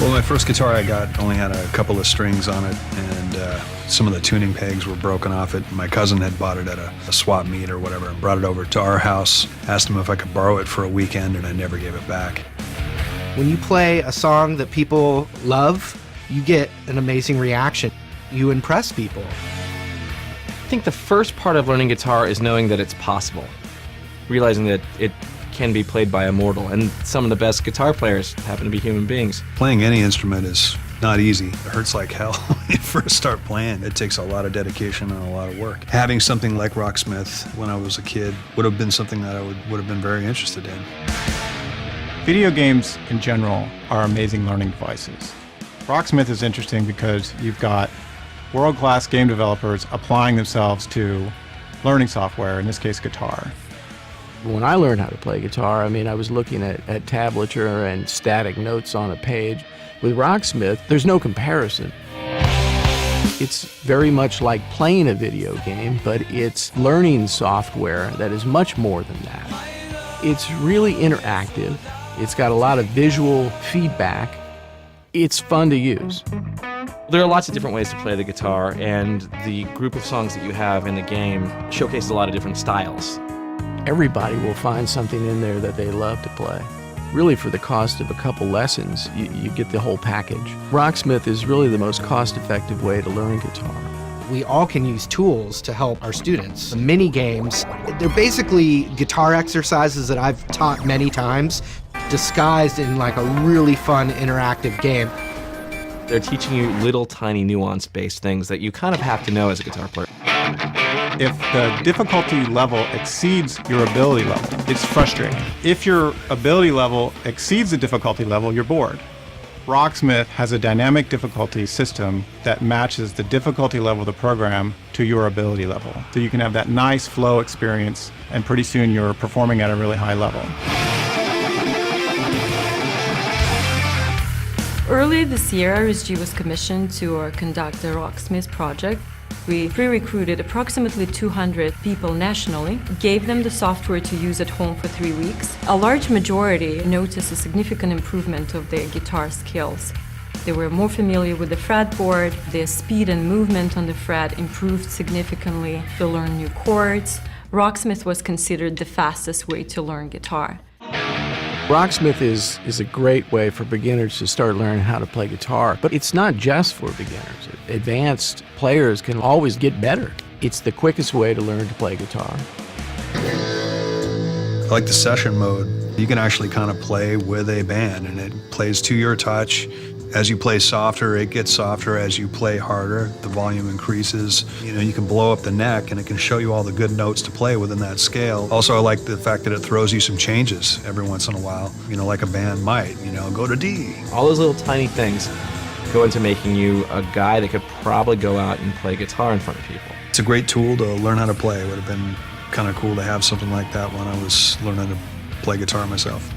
Well, my first guitar I got only had a couple of strings on it, and some of the tuning pegs were broken off it. My cousin had bought it at a swap meet or whatever and brought it over to our house, asked him if I could borrow it for a weekend, and I never gave it back. When you play a song that people love, you get an amazing reaction. You impress people. I think the first part of learning guitar is knowing that it's possible, realizing that it can be played by a mortal, and some of the best guitar players happen to be human beings. Playing any instrument is not easy. It hurts like hell when you first start playing. It takes a lot of dedication and a lot of work. Having something like Rocksmith when I was a kid would have been something that I would have been very interested in. Video games in general are amazing learning devices. Rocksmith is interesting because you've got world-class game developers applying themselves to learning software, in this case guitar. When I learned how to play guitar, I was looking at tablature and static notes on a page. With Rocksmith, there's no comparison. It's very much like playing a video game, but it's learning software that is much more than that. It's really interactive. It's got a lot of visual feedback. It's fun to use. There are lots of different ways to play the guitar, and the group of songs that you have in the game showcases a lot of different styles. Everybody will find something in there that they love to play. Really, for the cost of a couple lessons, you get the whole package. Rocksmith is really the most cost-effective way to learn guitar. We all can use tools to help our students. The mini games, they're basically guitar exercises that I've taught many times, disguised in like a really fun interactive game. They're teaching you little tiny nuance-based things that you kind of have to know as a guitar player. If the difficulty level exceeds your ability level, it's frustrating. If your ability level exceeds the difficulty level, you're bored. Rocksmith has a dynamic difficulty system that matches the difficulty level of the program to your ability level. So you can have that nice flow experience, and pretty soon you're performing at a really high level. Earlier this year, RSG was commissioned to conduct the Rocksmith project. We pre-recruited approximately 200 people nationally, gave them the software to use at home for 3 weeks. A large majority noticed a significant improvement of their guitar skills. They were more familiar with the fretboard, their speed and movement on the fret improved significantly, they learned new chords. Rocksmith was considered the fastest way to learn guitar. Rocksmith is a great way for beginners to start learning how to play guitar, but it's not just for beginners. Advanced players can always get better. It's the quickest way to learn to play guitar. I like the session mode. You can actually kind of play with a band, and it plays to your touch. As you play softer, it gets softer. As you play harder, the volume increases. You can blow up the neck, and it can show you all the good notes to play within that scale. Also, I like the fact that it throws you some changes every once in a while, like a band might, go to D. All those little tiny things go into making you a guy that could probably go out and play guitar in front of people. It's a great tool to learn how to play. It would have been kind of cool to have something like that when I was learning to play guitar myself.